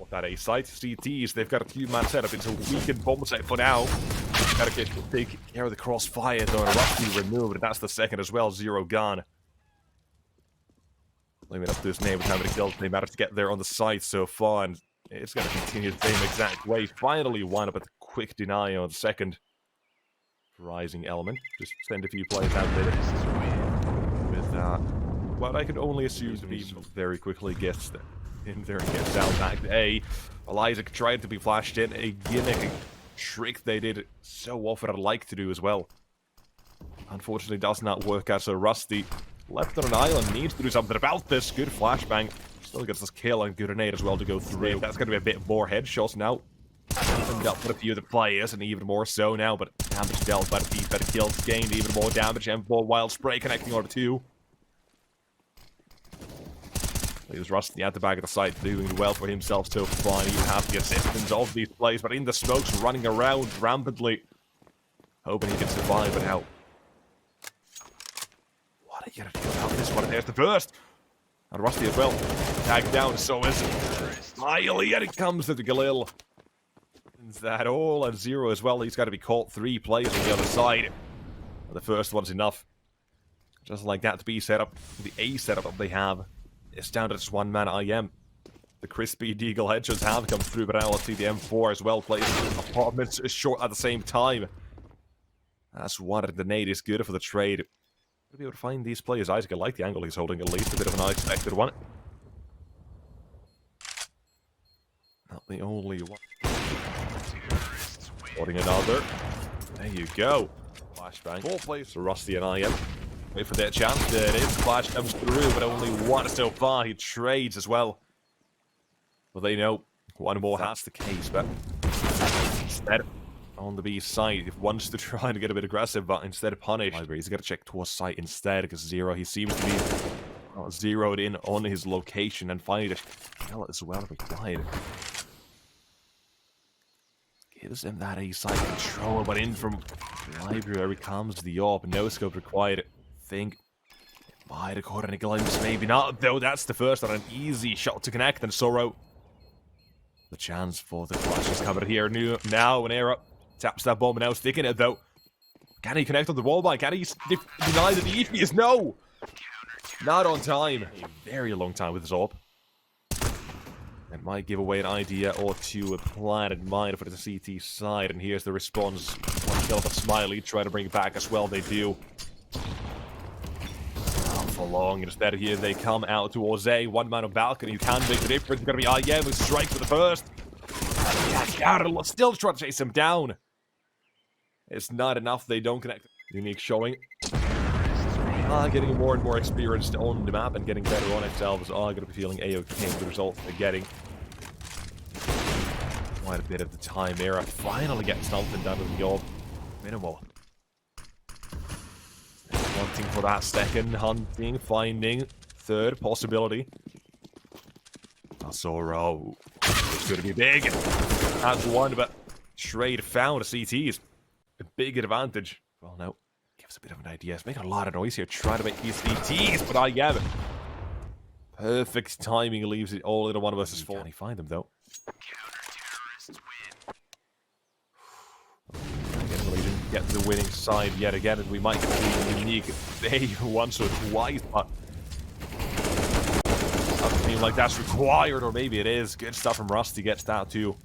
That A site. CTs, they've got a two-man setup into a weakened bomb site for now. Gotta take care of the crossfire though, and Rusty removed, and that's the second as well. Zero gone. Leaving up to his name with how many kills they managed to get there on the site so far, and it's gonna continue the same exact way. Finally wound up with a quick deny on the second rising element. Just send a few players out there with what I could only assume to be very quickly gets in there and gets down back to A. Eliza tried to be flashed in, a gimmick, a trick they did so often I'd like to do as well. Unfortunately does not work out, so Rusty, left on an island, needs to do something about this. Good flashbang, still gets this kill and good grenade as well to go through. That's going to be a bit more headshots now. And dealt with a few of the players, and even more so now, but damage dealt, better kills gained, even more damage, M4 wild spray connecting on 2. Leaves Rusty at the back of the site, doing well for himself so far. He has the assistance of these players, but in the smokes, running around rampantly, hoping he can survive. But now, what are you gonna do about this one? There's the first, and Rusty as well. Tagged down, so is Smiley, and it comes to the Galil. Is that all? And Zero as well. He's got to be caught. 3 players on the other side. And the first one's enough. Just like that, the B setup, the A setup that they have. It's down to just one man, IM. The crispy deagle headshots have come through, but now let's see the M4 as well. Plays apartments short at the same time. That's one. The nade is good for the trade. We'll be able to find these players. Isaac, I like the angle he's holding, at least a bit of an unexpected one. Not the only one. Spotting another. There you go. Flashbang. 4 players for Rusty and IM. Wait for their chance. There it is. Flash comes through, but only one so far. He trades as well. Well, they know one more has the case, but instead, on the B side, if wants to try to get a bit aggressive, but instead of punish, he's got to check towards site instead, because Zero, he seems to be zeroed in on his location and finally just kill it as well if required. Gives him that A side control, but in from library comes the AWP. No scope required. Think it might have caught any glimpse, maybe not, though. That's the first on an easy shot to connect, and Sorrow. The chance for the flash is covered here. Now, an error taps that bomb, now sticking it, though. Can he connect on the wall by? Can he deny the DPS? No! Not on time. A very long time with his AWP. It might give away an idea or two, a plan in mind for the CT side, and here's the response. One kill of a Smiley, try to bring it back as well, they do. Not for long, instead here they come out towards A, one man on balcony, who can make the difference. It's gonna be IM with strike for the first. And still trying to chase him down. It's not enough, they don't connect. Unique showing. Getting more and more experienced on the map and getting better on themselves are going to be feeling A-OK with the results they're getting. Quite a bit of the time era. Finally getting something done with the AWP. Minimal. Hunting for that second. Hunting, finding. Third possibility. Sorrow. It's going to be big. That's one, but trade found a CT's. A big advantage. Well, no. Gives a bit of an idea. It's making a lot of noise here, trying to make these ETs, but I get it. Perfect timing leaves it all in a 1 versus 4. Can he find them, though? GamerLegion get the winning side yet again, and we might get the unique day once or twice, but doesn't seem like that's required, or maybe it is. Good stuff from Rusty, gets that too.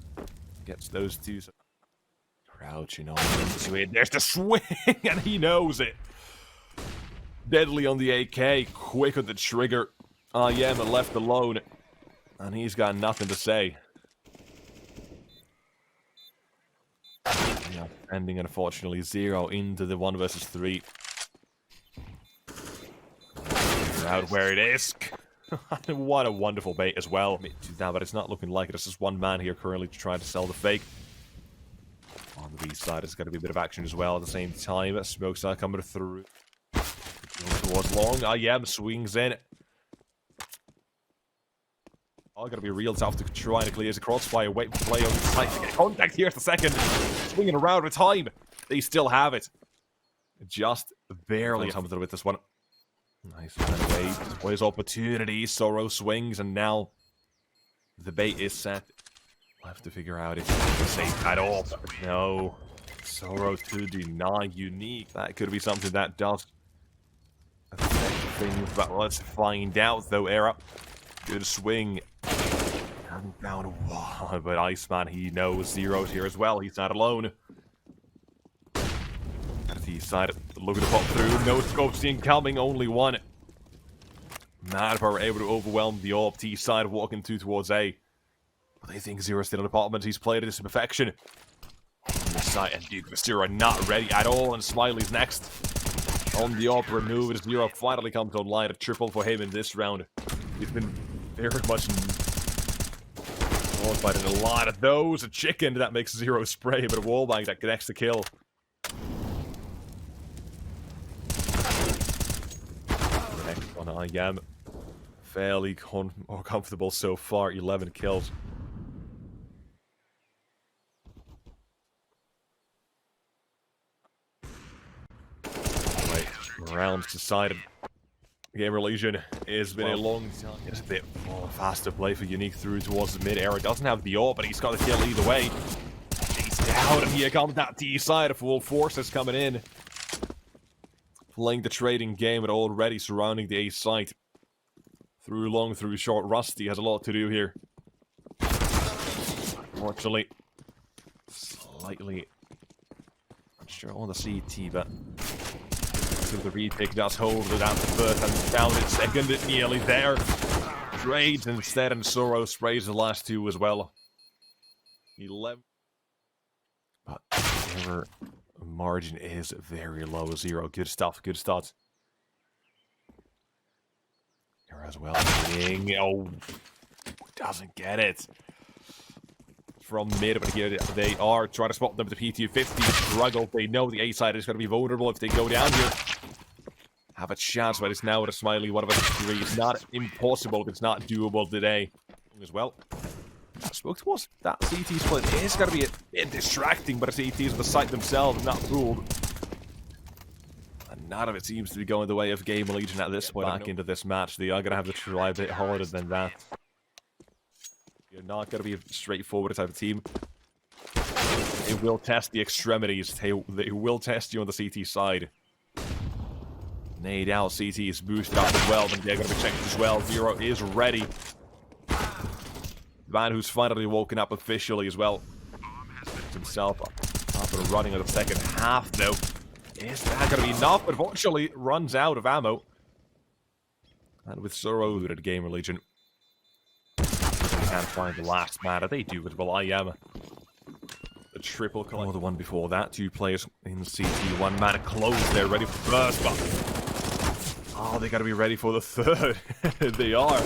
Gets those two. So crouching on into it. There's the swing, and he knows it. Deadly on the AK, quick on the trigger. IM left alone, and he's got nothing to say. Yeah, ending unfortunately 0 into the 1 versus 3. Figure out where it is. What a wonderful bait as well. Now, but it's not looking like it. It's just one man here currently trying to sell the fake. On the B side, it's going to be a bit of action as well at the same time. Smokes are coming through. Going towards long. IM swings in. Oh, going to be real tough to try to clear the crossfire. Wait for play on the side to get contact. Here's the second. Swinging around with time. They still have it. Just barely something with this one. Nice man away. Boys opportunity. Sorrow swings, and now the bait is set. I'll have to figure out if it's safe at all. No. Sorrow to deny unique. That could be something that does affect things, but let's find out though. Era. Good swing. And down one, but Iceman, he knows Zero's here as well. He's not alone. At the side, looking to pop through. No scopes incoming, only one. Madpower able to overwhelm the AWP. T side walking through towards A. But they think Zero's still in the apartment. He's played it to perfection. On the side, and Duke Zero not ready at all, and Smiley's next. On the AWP, removed. Zero finally comes online. A triple for him in this round. He's been very much fighting a lot of those. A chicken that makes Zero spray, but a wallbang that connects the kill. Next one, I am fairly more comfortable so far. 11 kills. Right, rounds decided. GamerLegion has been a long time. It's a bit more faster play for Unique through towards the mid-era. Doesn't have the AWP, but he's got the kill either way. He's down, and here comes that D side. Full forces coming in. Playing the trading game and already surrounding the A site. Through long, through short. Rusty has a lot to do here. Unfortunately, slightly unsure on the CT, but the retake does hold it out the first and down it second. It nearly there. Trades instead, and Sorrow sprays the last two as well. 11. But their margin is very low. Zero. Good stuff. Good stats. Here as well. Oh, doesn't get it. From mid, but here they are trying to spot them with the PT-50 struggle. They know the A side is going to be vulnerable if they go down here. Have a chance, but it's now with a Smiley 1 of 3. It's not impossible, it's not doable today as well. I spoke towards that CT split. It's going to be a bit distracting, but the CTs on the site themselves not fooled. And none of it seems to be going the way of GamerLegion at this point. Back into this match, they are going to have to try a bit harder than that. You're not going to be a straightforward type of team. They will test the extremities. They will test you on the CT side. Nade out. CT is boosted up as well, and they're going to be checked as well. Zero is ready. The man who's finally woken up officially as well. Himself up and running in the second half, though. Is that going to be enough? Unfortunately, runs out of ammo. And with Sorrow at GamerLegion, can't find the last man. They do it. Well, I am. The triple collect. Oh, the one before that. 2 players in CT. 1 man close there, ready for the first. But oh, they got to be ready for the third. They are.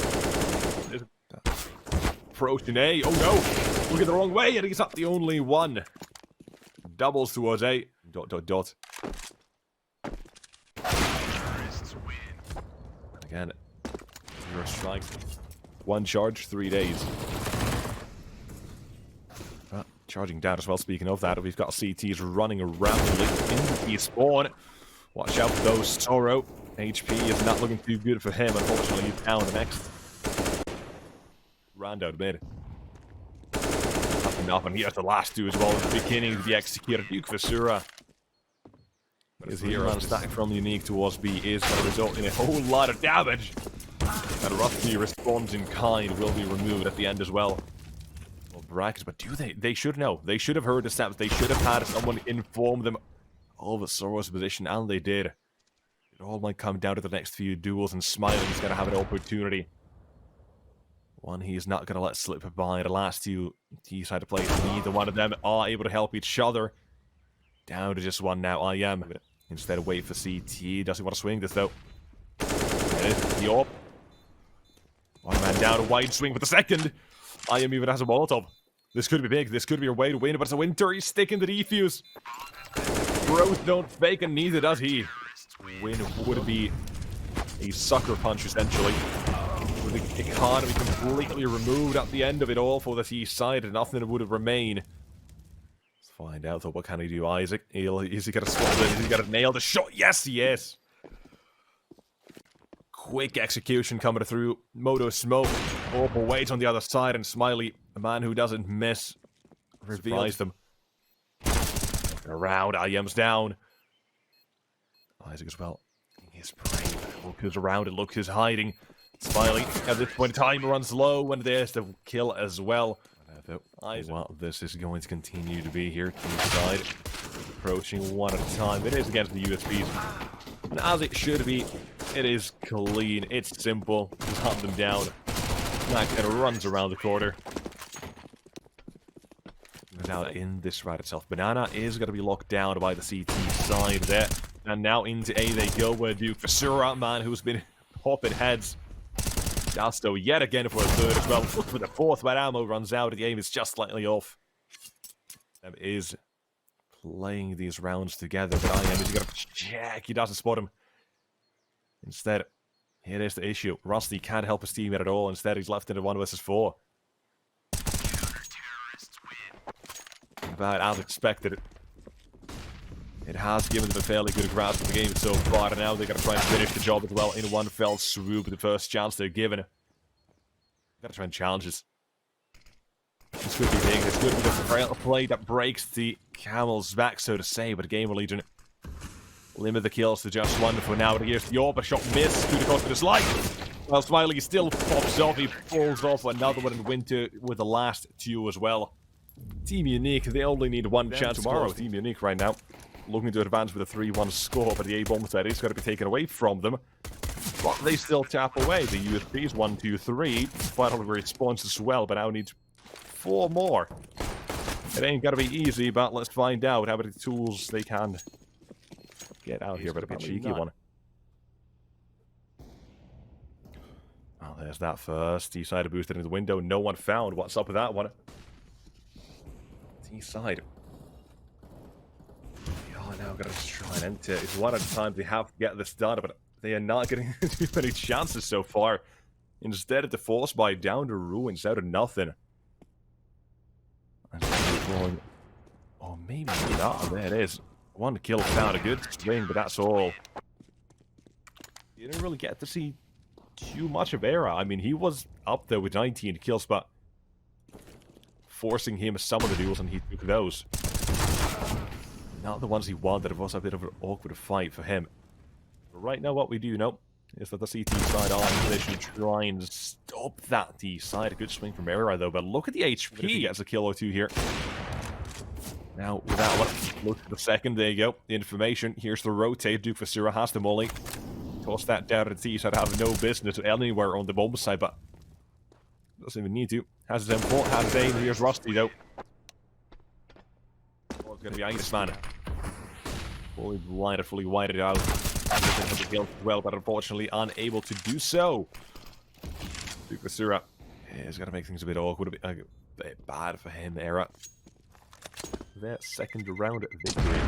Approaching A. Oh no! Looking the wrong way, and he's not the only one. Doubles towards A. ... Again, 0 strikes. 1 charge, 3 days. Charging down as well. Speaking of that, we've got CTs running around in the spawn. Watch out for those. Sorrow. HP is not looking too good for him. Unfortunately, he's down the next. Round out mid. Not enough, and here's the last 2 as well. At the beginning to be executed. Duke Vasura. His hero stack from Unique towards B is going to result in a whole lot of damage. And Rusty responds in kind will be removed at the end as well. Well, brackets, but do they? They should know. They should have heard the steps. They should have had someone inform them of Sorrow's position, and they did. It all might come down to the next few duels, and Smiley's going to have an opportunity. One he's not going to let slip by. The last 2 T-side players, neither one of them are able to help each other. Down to just 1 now. I am. Instead of wait for CT. Doesn't want to swing this, though. There it is. The AWP. 1 man down, a wide swing for the second. I am even has a Molotov. This could be big. This could be a way to win, but it's a winter. He's sticking the defuse. Bros don't fake, and neither does he. Win would be a sucker punch, essentially. With the economy completely removed at the end of it all for the T side, and nothing would remain. Let's find out, though. What can he do, Isaac? Is he going to spot it? Is he going to nail the shot? Yes, he is. Quick execution coming through. Moto smoke. Awful wait on the other side, and Smiley, a man who doesn't miss, reveals them. Around, IM's down. Isaac as well. He's brave. Look who's around and look who's hiding. Smiley, at this point, time runs low, and there's the kill as well. Well, this is going to continue to be here to the side. Approaching one at a time. It is against the USBs. And as it should be, it is clean. It's simple. Just hunt them down. That kind of runs around the corner. Now in this round itself, Banana is going to be locked down by the CT side there. And now into A they go, where Duke for Sura, man, who's been hopping heads. Jasto yet again for a third as well. Look for the fourth, where ammo runs out. The game is just slightly off. Is playing these rounds together, but IM is going to check. He doesn't spot him. Instead, here is the issue. Rusty can't help his teammate at all. Instead, he's left in a 1 versus 4. About as expected. It has given them a fairly good grasp of the game so far, and now they're going to try and finish the job as well in one fell swoop. The first chance they're given. Got to try and challenge this. This could be big. This could be the play that breaks the camel's back, so to say. But GamerLegion limit the kills to just one for now. But here's the AWP shot miss to the cost of his life. Well, Smiley still pops off. He falls off another one in Winter with the last two as well. Team Unique, they only need one chance tomorrow. Team Unique right now looking to advance with a 3-1 score, but the A-bomb set is going to be taken away from them. But they still tap away. The USPs 1, 2, 3. Final response as well, but now needs 4 more. It ain't gonna be easy, but let's find out how many tools they can get out here. But a bit cheeky one. Well, there's that first. T-side boosted into the window. No one found. What's up with that one? T-side. Now gonna try and enter. It's one at a time. They have to get this done, but they are not getting too many chances so far. Instead, the force by down to ruins out of nothing. And going, oh, maybe not. There it is. One kill found, a good swing, but that's all. You didn't really get to see too much of Era. I mean, he was up there with 19 kills, but forcing him some of the duels, and he took those. Not the ones he wanted. It was a bit of an awkward fight for him. But right now, what we do know is that the CT side are in position to try and stop that T side. A good swing from Era, though. But look at the HP. He gets a kill or two here. Now, with that one, look at the second. There you go. The information. Here's the rotate. Duke Vasura has the molly. Toss that down to the T side. Has no business anywhere on the bomb side, but doesn't even need to. Has his M4. Has his aim. Here's Rusty, though. Oh, it's going to be Iceman. Fully blinded, fully whited out. The kill as well, but unfortunately unable to do so. Duke Vasura is going to make things a bit awkward, a bit bad for him, Era. Their second round victory.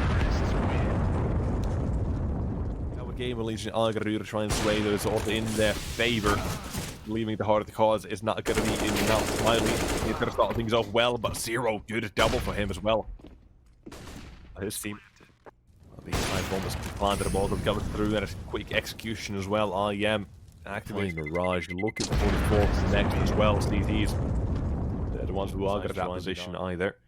Now what GamerLegion are going to do to try and sway those odds in their favor. Leaving the heart of the cause is not going to be enough. Smiley, he's going to start things off well, but 0 good double for him as well. His team. The inside bomb is planted, them all coming through, and a quick execution as well. IM activating Mirage. Look at the 44 next as well. CTs. They're the ones who are going to that position either.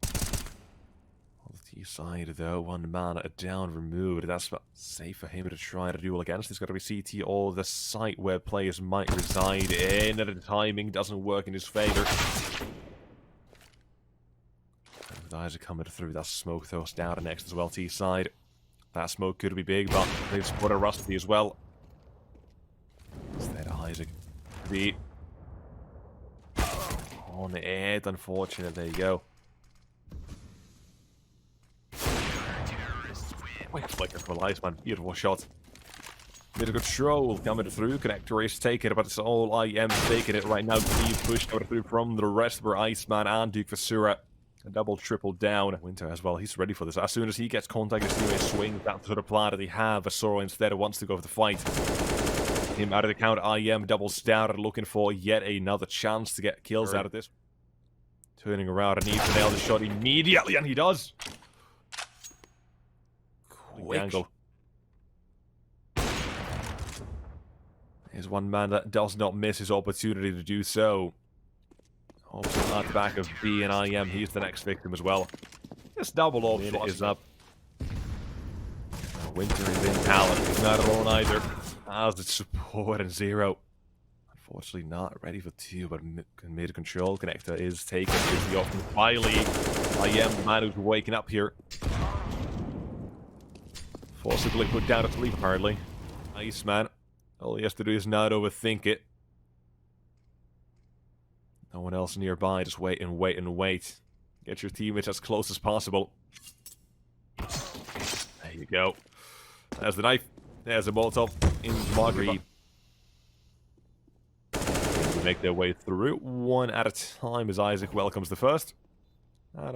On the T side, though, one man down, removed. That's safe for him to try to duel against. It's got to be CT or the site where players might reside in, and the timing doesn't work in his favor. The eyes are coming through. That smoke throws down next as well. T side. That smoke could be big, but they've spotted Rusty as well. Instead of Isaac. The on the head, unfortunate. There you go. Wait, flicker for Iceman. Beautiful shot. Bit of control coming through. Connector is taking it, but it's all IM taking it right now. Steve pushed over through from the rest for Iceman and Duke Vasura. A double, triple down. Winter as well. He's ready for this. As soon as he gets contact, he's doing a swing. That sort of plan that they have. Vasura instead wants to go for the fight. Him out of the count. IM doubles down and looking for yet another chance to get kills out of this. Turning around and needs to nail the shot immediately, and he does. Quick angle. Here's one man that does not miss his opportunity to do so. Also at the back of B and IM, he's the next victim as well. This double off shot is up. Winter is in talent. He's not alone either. As the support and Zero. Unfortunately not ready for 2, but mid-control connector is taken. Here's the option. Finally, IM, the man who's waking up here. Forcibly put down to sleep, hardly. Nice, man. All he has to do is not overthink it. No one else nearby, just wait and wait and wait. Get your teammates as close as possible. There you go. There's the knife. There's the Molotov in Marguerite. They make their way through one at a time as Isaac welcomes the first. That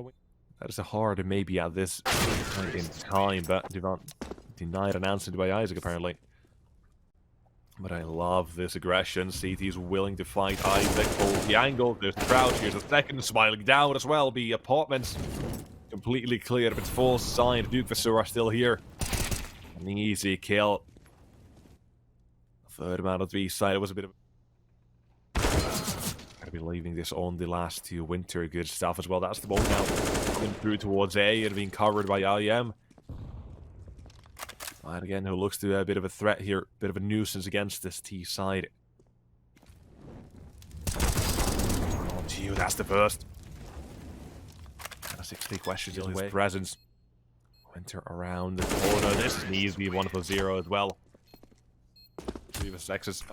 is a hard maybe at this point in time, but denied an answer by Isaac apparently. But I love this aggression. CT is willing to fight Isaac. Holds the angle. There's the crouch. Here's a second. Smiling down as well. The apartments completely cleared of its full sign. Duke Vasseur are still here. An easy kill. Third man on the B side. It was a bit of... Gotta be leaving this on the last 2. Winter. Good stuff as well. That's the ball now. Coming through towards A and being covered by IM. And again, who looks to be a bit of a threat here, bit of a nuisance against this T side. On to you, that's the first. And a 60 questions in his presence. Winter around the corner. This is an easy one for 0 as well. 3 of the sexes.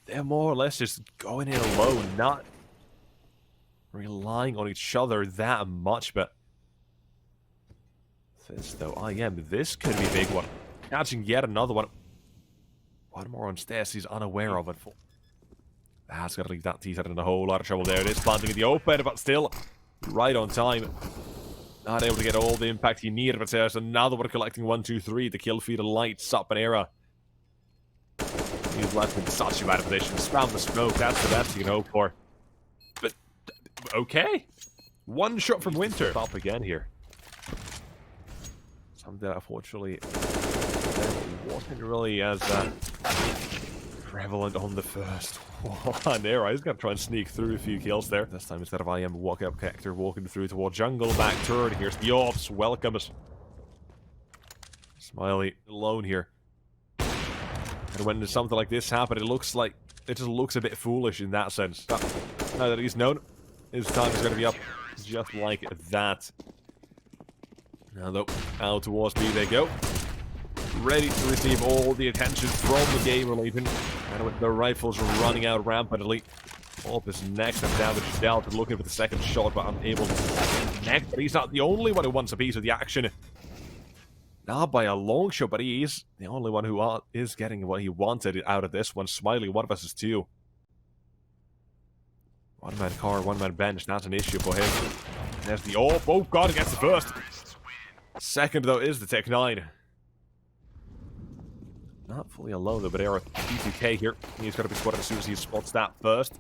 They're more or less just going in alone, not relying on each other that much, but this though, IM, this could be a big one. Catching yet another one. One more on stairs, he's unaware of it. That's got to leave that T-set in a whole lot of trouble there. It is planting in the open, but still right on time. Not able to get all the impact he needed, but there's another one collecting 1, 2, 3. The kill feeder lights up an era. He's left in such a bad position. Spam the smoke, that's the best you can hope for. But, okay. One shot from Winter. Up again here. Something that unfortunately wasn't really as prevalent on the first one there. He's going to try and sneak through a few kills there. This time instead of IM walking up connector, walking through toward jungle, back turn. Here's the ops. Welcome us. Smiley alone here. And when something like this happens, it just looks a bit foolish in that sense. But now that he's known, his time is going to be up just like that. Now though, out towards B they go. Ready to receive all the attention from the GamerLegion. And with the rifles running out rampantly. Op is next and damage dealt. Looking for the second shot, but unable to connect. But he's not the only one who wants a piece of the action. Not by a long shot, but he is the only one who is getting what he wanted out of this one. Smiley, 1 versus 2. One-man car, one-man bench. Not an issue for him. There's the op. Oh god, he gets the first. Second, though, is the Tech 9. Not fully alone, though, but Era P2K here. He's got to be spotted as soon as he spots that first.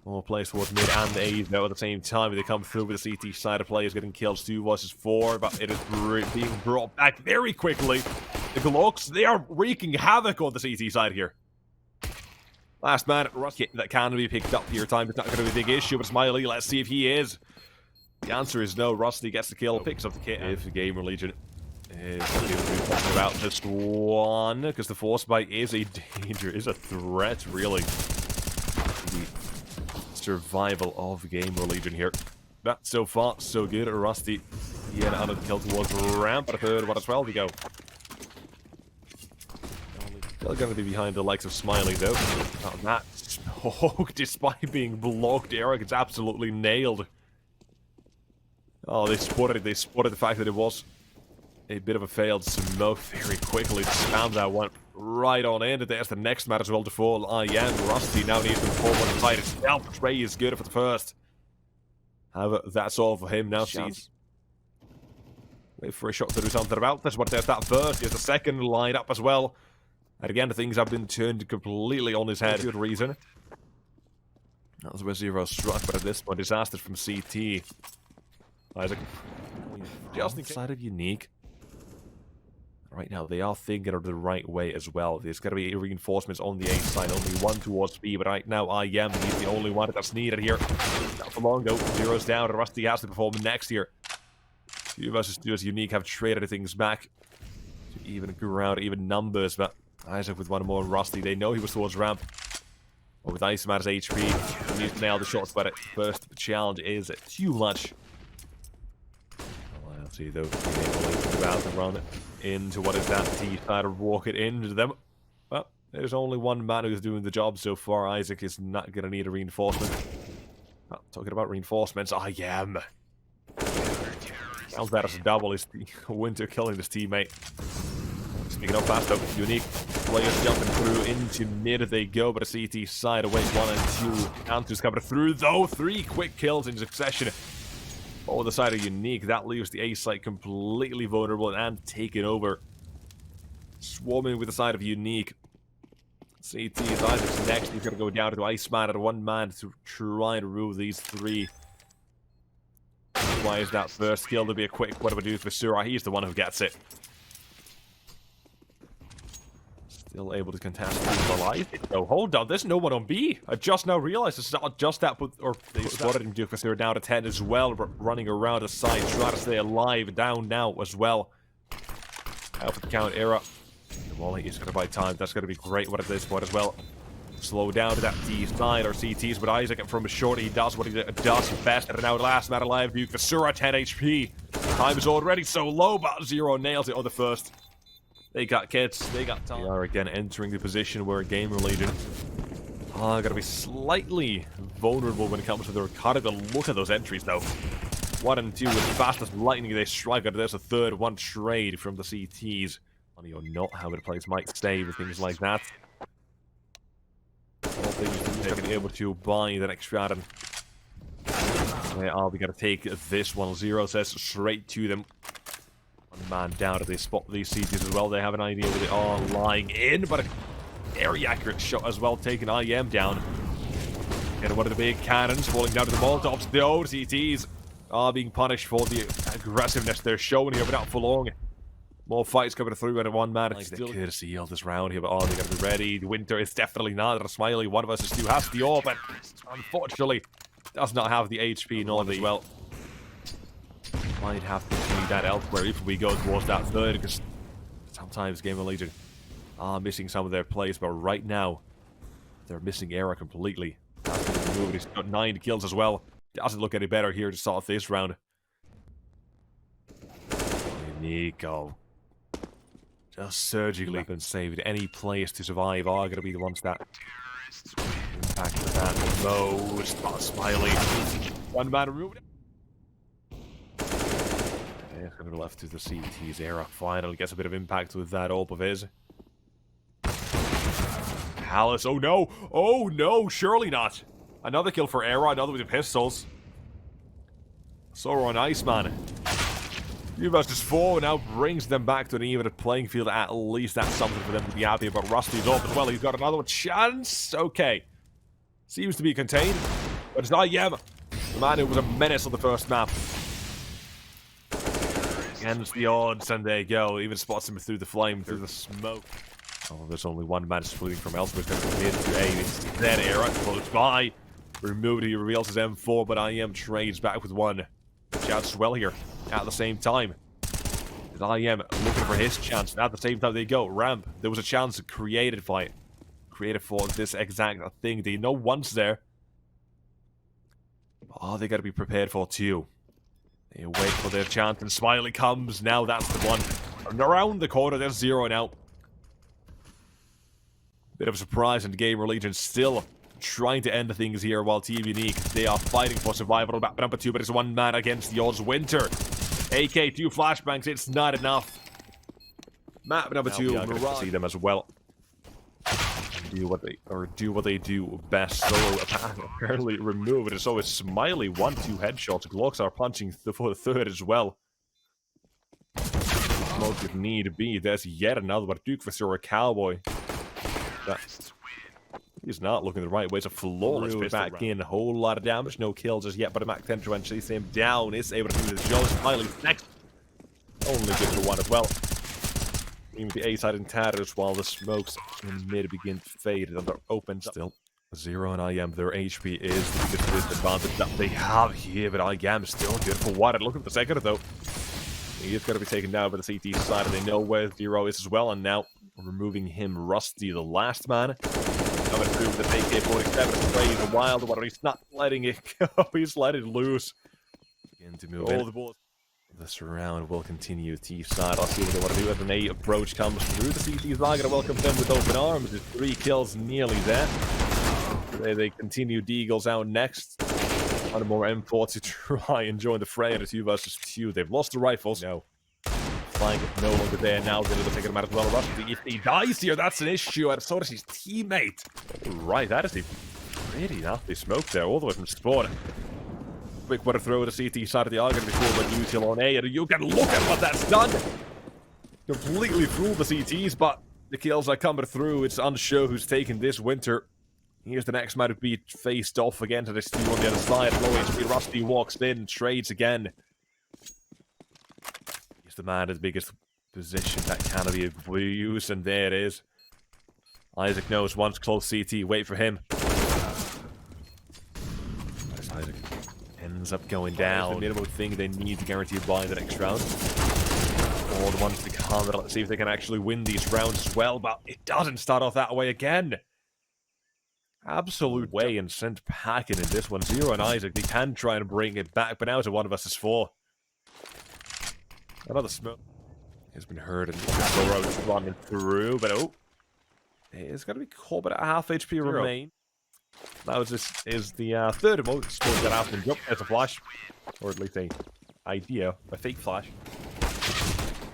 More plays towards mid and A, though, at the same time. They come through with the CT side of players getting kills 2 versus 4, but it is being brought back very quickly. The Glocks, they are wreaking havoc on the CT side here. Last man, Rusty, that can be picked up here. Time is not going to be a big issue, but Smiley, let's see if he is. The answer is no. Rusty gets the kill, picks up the kit. If the GamerLegion is talking about this one, because the force bite is a danger, is a threat, really. The survival of GamerLegion here. But so far, so good. Rusty, he had another kill towards ramp, but a third one as well to go. Still going to be behind the likes of Smiley, though. Not that smoke, despite being blocked. Eric is absolutely nailed. Oh, they spotted the fact that it was a bit of a failed smoke very quickly. Spam that one right on in. There's the next match as well to fall. IM Rusty now needs to fall on the side itself. Trey is good for the first. However, that's all for him now. Sees. Wait for a shot to do something about this, but there's that first. There's a second line up as well. And again, things have been turned completely on his head. Good reason. That was where Zero struck, but at this point, disaster from CT. Isaac. Just inside of Unique. Right now, they are thinking of the right way as well. There's got to be reinforcements on the A side. Only one towards B, but right now, IM, he's the only one that's needed here. Not for long, though. Zero's down. Rusty has to perform next here. 2 versus 2 as Unique have traded things back to even ground, even numbers, but Isaac with one more Rusty. They know he was towards ramp. But with Iceman's HP, he needs to nail the shots, but at first, the challenge is too much. Well, see, though, about to run into what is that T-side or walk it into them. Well, there's only one man who's doing the job so far. Isaac is not going to need a reinforcement. Oh, talking about reinforcements, I am. Sounds better as a double. Is the Winter killing his teammate. Speaking of fast, though, Unique players jumping through into mid they go, but a CT side away 1 and 2. Counters coming through, though. 3 quick kills in succession. On the side of Unique, that leaves the A site completely vulnerable and taken over. Swarming with the side of Unique. CT is Isaac's next. He's going to go down to Iceman at 1 man to try and remove these 3. Why is that first kill to be a quick what do we do for Sura? He's the one who gets it. Still able to contest the life. No, hold on, there's no one on B. I just now realized it's not just that, or they spotted him because they were down to 10 as well, but running around the side, trying to stay alive, down now as well. Out for the count era. Well, he's going to buy time. That's going to be great at this point as well. Slow down to that D9 or CTs, but Isaac from a short, he does what he does best. And now last man alive, Duke Vasura, 10 HP. Time is already so low, but Zero nails it on the first. They got kids, they got time. They are again entering the position where GamerLegion are going to be slightly vulnerable when it comes to their recovery. But look at those entries, though. 1 and 2 with fast as lightning they strike. And there's a third one trade from the CTs. Money or not, how many players might save and things like that. All things they're going to be able to buy the next round. Where are we going to take this one? Zero says straight to them. Man down as they spot these CTs as well. They have an idea where they are lying in, but a very accurate shot as well, taking IM down. And one of the big cannons falling down to the Molotovs. The old CTs are being punished for the aggressiveness they're showing here, but not for long. More fights coming through, and 1 man is still here to seal this round here, but are they going to be ready? The Winter is definitely not. A Smiley 1 versus 2 has the AWP, but unfortunately does not have the HP nor as well. Might have to do that elsewhere if we go towards that third, because sometimes GamerLegion are missing some of their plays, but right now they're missing Era completely. He's got 9 kills as well. Doesn't look any better here to start this round. Nico. Just surgically been saved. Any players to survive are going to be the ones that impact that most. Smiley. 1 man removed. Yeah, going to be left to the CT's. Era finally gets a bit of impact with that AWP of his. Palace, oh no! Oh no, surely not! Another kill for Era, another with the pistols. Sora on Iceman. 2 versus 4 now brings them back to an even playing field. At least that's something for them to be happy about. Rusty's off as well. He's got another chance. Okay. Seems to be contained. But it's not Yem. The man who was a menace on the first map. Against the odds, and there you go. Even spots him through the flame, through the smoke. Oh, there's only 1 man splitting from elsewhere. He's going to mid to A. It's that Era close by. Removed, he reveals his M4, but IM trades back with 1. Chance as well here at the same time. As IM looking for his chance. And at the same time, they go. Ramp. There was a chance created for this exact thing. They know one's there. Oh, they got to be prepared for 2. They wait for their chance, and Smiley comes. Now that's the one. And around the corner, there's Zero now. Bit of a surprise, and GamerLegion still trying to end things here, while Team Unique, they are fighting for survival. Map number 2, but it's 1 man against the odds. Winter. AK, 2 flashbangs, it's not enough. Map number 2, Mirage. See them as well. Do what they do best. Solo apparently removed, and so is Smiley. 1-2 headshots. Glocks are punching for the third as well. Smoke if need be. There's yet another one. Duke Vasura Cowboy. He's not looking the right way. It's a flawless back in. A whole lot of damage. No kills as yet, but a Mac 10 to chase him down. Is able to do the job. Smiley next. Only good for 1 as well. Even the A side in tatters while the smokes in mid begin to fade and they're open still. Zero and IM, their HP is the biggest disadvantage that they have here, but IM is still good for what? Look at the second though. He is going to be taken down by the CT side, and they know where Zero is as well, and now removing him, Rusty, the last man. Coming through with the AK-47, sprays a wild one, he's not letting it go, he's letting it loose. Begin to move in. This round will continue T side. I'll see what they want to do as an A approach comes through. The CT's not going to welcome them with open arms. There's 3 kills nearly there. They continue Deagles out next. On more M4 to try and join the fray at a 2 versus 2. They've lost the rifles. No. Flying is no longer there now. They're going to take him out as well. Rusty, if he dies here, that's an issue. And so does his teammate. Right, that is a pretty nasty smoke there, all the way from spawn. Quick water throw to the CT side of the argument before the use on A. And you can look at what that's done. Completely fooled the CTs, but the kills are coming through. It's unsure who's taking this winter. Here's the next man to be faced off again to this team on the other side. Low HP, Rusty walks in, trades again. He's the man in the biggest position that can be used, and there it is. Isaac knows once close CT, wait for him. As Isaac ends up going down. The minimum thing they need to guarantee by the next round. All the ones to come, let's see if they can actually win these rounds as well, but it doesn't start off that way again. Absolute way and sent packing in this one. Zero and Isaac, they can try and bring it back, but now it's a 1 versus 4. Another smoke has been heard and the road is running through, but oh, it's going to be caught, but at half HP remain. That was this is the third emote scored that after jump as a flash, or at least a idea, a fake flash.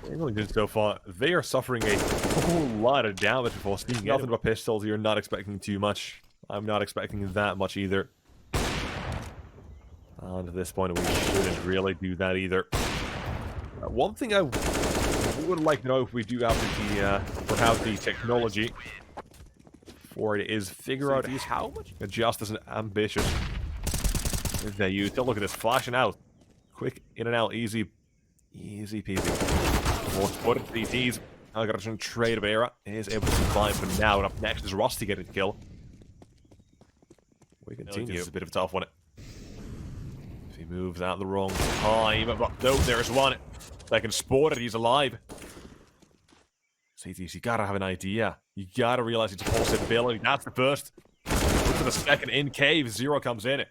They're only good so far. They are suffering a whole lot of damage before speaking. Nothing but pistols. You're not expecting too much. I'm not expecting that much either. And at this point, we shouldn't really do that either. One thing I would like to know if we do have the technology for it is figure out how much just as ambitious as they use. Look at this flashing out, quick in and out, easy peasy. More spotted CTs. HiGHLiGHTS trade of era is able to survive for now. And up next is Rusty getting the kill. We continue. It's a bit of a tough one. If he moves out the wrong time, but no, there's one. They can spot it. He's alive. CTs, you gotta have an idea. You gotta realize it's a possibility. That's the first. Look at the second in cave. Zero comes in.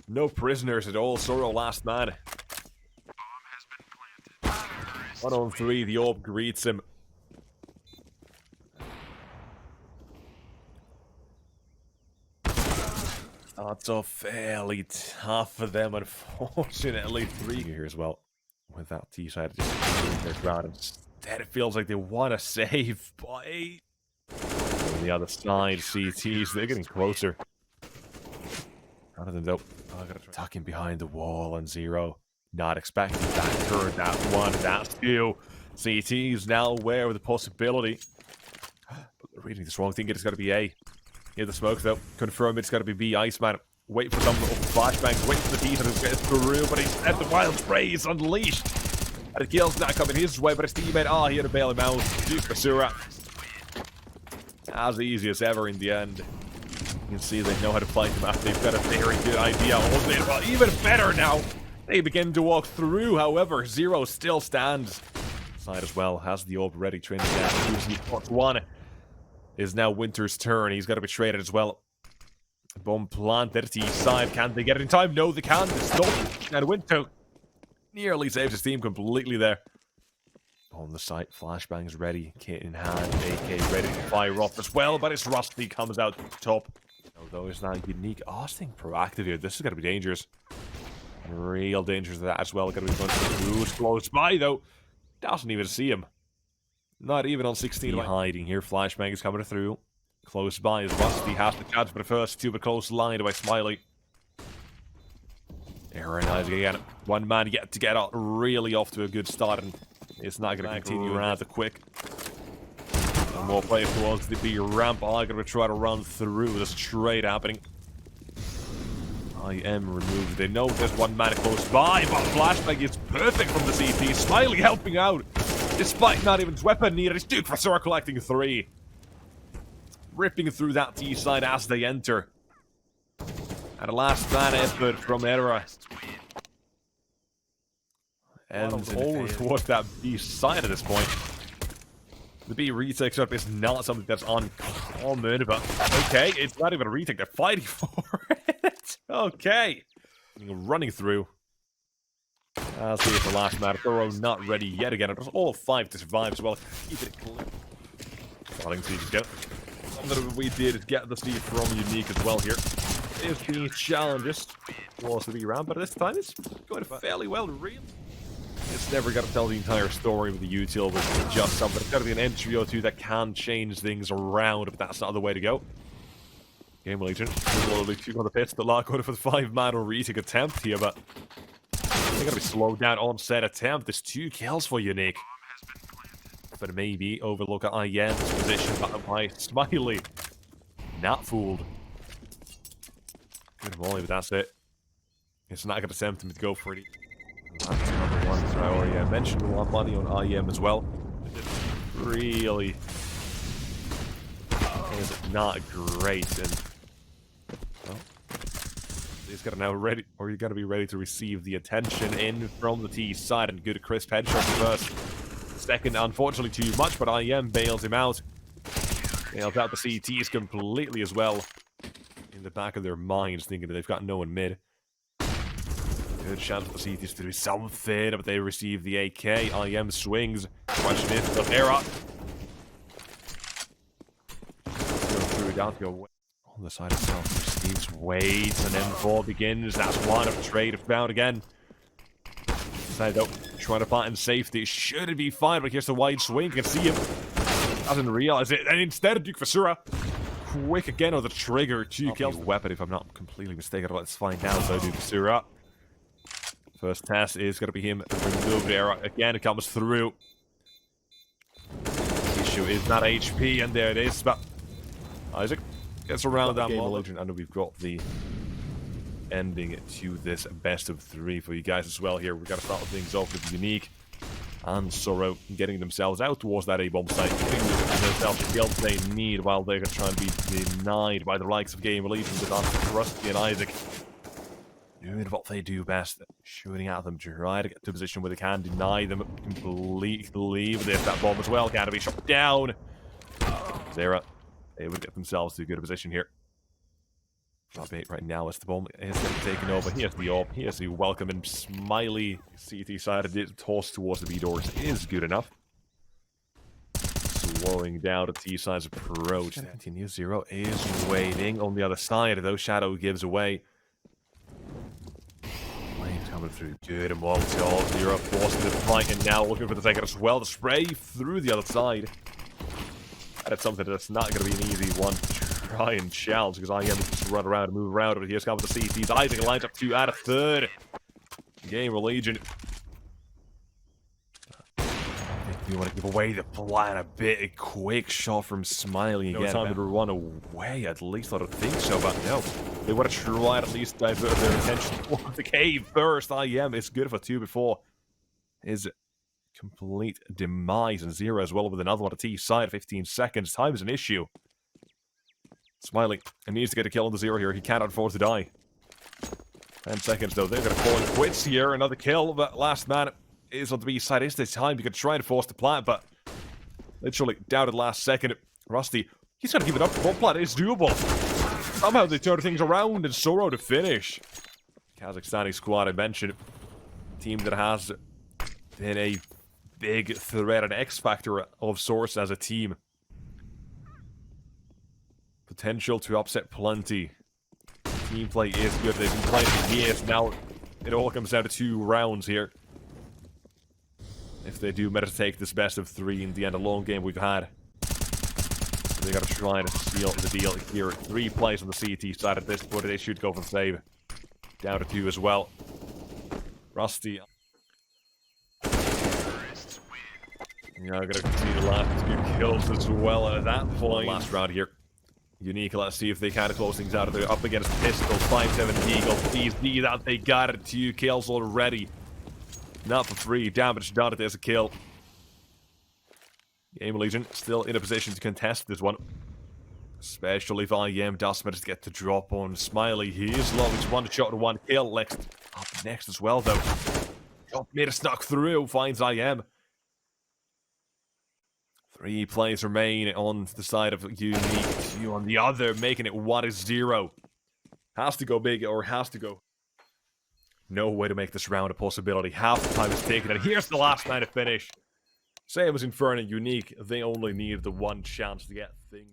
No prisoners at all. Soro last man. 1 on 3. The orb greets him. That's all fairly tough for them, unfortunately. 3 here as well. With that T-side just their ground. Instead, it feels like they want to save by. On the other side, CTs, they're getting closer. None of them, though. I gotta tuck him behind the wall, and Zero. Not expecting that turn, that one, that two. CT's now aware of the possibility. But they're reading this wrong. Thinking it's got to be A. Hear the smoke, though. Confirm it's got to be B. Iceman. Wait for some little flashbangs. Wait for the T to get through. But he's at the wild spray is unleashed. And the kill's not coming his way. But his teammate, here to bail him out. Duke Basura. As easy as ever in the end. You can see they know how to fight him after they've got a very good idea. Well, even better now. They begin to walk through. However, Zero still stands. Side as well has the orb ready. Training down. One is now Winter's turn. He's got to be traded as well. Bomb planted. T side. Can they get it in time? No, they can't. Stop. And Winter nearly saves his team completely there. On the site, flashbangs ready, kit in hand, AK ready to fire off as well, but it's Rusty comes out top. Although it's not unique. Oh, staying proactive here. This is going to be dangerous. Real dangerous to that as well. Going to be fun. Who's close by though? Doesn't even see him. Not even on 16. Hiding here. Flashbang is coming through. Close by as Rusty has the chance for the first two, but close line by Smiley. Aaron Isaac again. One man yet to get out really off to a good start, and it's not going to continue around the quick. And more players towards the B ramp. I'm going to try to run through. There's a trade happening. I am removed. They know there's one man close by, but flashbang is perfect from the CT. Smiley helping out. Despite not even his weapon needed, it's Duke for Sora collecting 3. Ripping through that T side as they enter. And a last man effort from Era. Ends all towards that B side at this point. The B retake up is not something that's uncommon, but okay, it's not even a retake, they're fighting for it. Okay. Running through. I'll see if the last man. Thorough not ready yet again. It was all 5 to survive as well. Keep it clean. Starting to go. Something we did get the speed from Unique as well here. Is being challenged towards the B round, but this time it's going fairly well, really. It's never got to tell the entire story with the util, with just something. It's got to be an entry or two that can change things around, but that's not the way to go. GamerLegion, slowly took on the pits, the lock going for the 5-man retake attempt here, but they're gonna be slowed down on set attempt. There's 2 kills for Unique. But maybe overlook at IM's position by Smiley. Not fooled. Good volley, but that's it. It's not gonna tempt him to go for it. That's another one. So I already mentioned a lot of money on IM as well. Really is not great, and well, he's got to now ready, or you got to be ready to receive the attention in from the T side, and good crisp headshot first. Second, unfortunately too much, but IM bails him out. Bails out the CTs completely as well. In the back of their minds, thinking that they've got no one mid. Good chance for the CTs to do something, but they receive the AK. IM swings. Question is, the Era. Down to go on the side itself. Steve's waits, and then M4 begins. That's one of trade found again. Side though, trying to find safety. Should it be fine? But here's the wide swing. You can see him. Doesn't realize it. And instead, Duke Fasura. Quick again on the trigger. 2 kills. Weapon, if I'm not completely mistaken. Let's find out though, Duke Fasura. First test is going to be him remove Era. Again, it comes through. The issue is not HP, and there it is. But Isaac gets around that GamerLegion, and we've got the ending to this best of 3 for you guys as well here. We've got to start things off with Unique and Sorrow getting themselves out towards that A-bomb site, giving themselves the kills they need while they're going to try and be denied by the likes of GamerLegion with Rusty and Isaac. Doing what they do best, shooting at them, try to get to a position where they can deny them completely. But there's that bomb as well, got to be shot down. Zera. They would get themselves to a good position here. Top 8 right now as the bomb is getting taken over. Here's the AWP. Here's the welcome and Smiley CT side of it. Toss towards the B doors is good enough. Slowing down the T side's approach. Continue. Zero is waiting on the other side. Though Shadow gives away. Flames coming through. Good and well. Zero forcing the fight, and now looking for the second as well. The spray through the other side. That's something that's not going to be an easy one to try and challenge, because IM just run around and move around. But here's comes the CTs. Isaac lines up 2 out of 3rd. GamerLegion. You want to give away the plan a bit. A quick shot from Smiley again. No time to run away, at least I don't think so, but no. They want to try at least divert their attention towards the cave first. IM is good for 2 before his complete demise, and Zero as well with another one at T side. 15 seconds. Time is an issue. Smiley needs to get a kill on the Zero here. He cannot afford to die. 10 seconds though. They're going to call it quits here. Another kill, but last man is on the B side. Is this time you could try and force the plant, but literally doubted last second. Rusty, he's going to give it up. One plant is doable. Somehow they turn things around, and Soro to finish. Kazakhstani squad I mentioned. Team that has been a big threat and X-factor of sorts as a team. Potential to upset plenty. Team play is good. They've been playing for years now. It all comes down to 2 rounds here. If they do manage to take this best of 3 in the end, a long game we've had. They got to try and seal the deal here. 3 plays on the CT side at this point. They should go for the save. Down to 2 as well. Rusty. Yeah, I'm gonna continue the last 2 kills as well at that point. Last round here. Unique, let's see if they kind of close things out. They're up against Pistols, 5-7 Eagle. These that they got it. 2 kills already. Not for free. Damage done. There's a kill. GamerLegion still in a position to contest this one. Especially if IM does manage to get the drop on Smiley. He is low. He's one shot and one kill. Up next as well, though. Top mid snuck through. Finds IM. 3 players remain on the side of Unique. 2 on the other, making it 1-0. Has to go big or has to go. No way to make this round a possibility. Half the time is taken, and here's the last man to finish. Same as Inferno Unique, they only need the one chance to get things.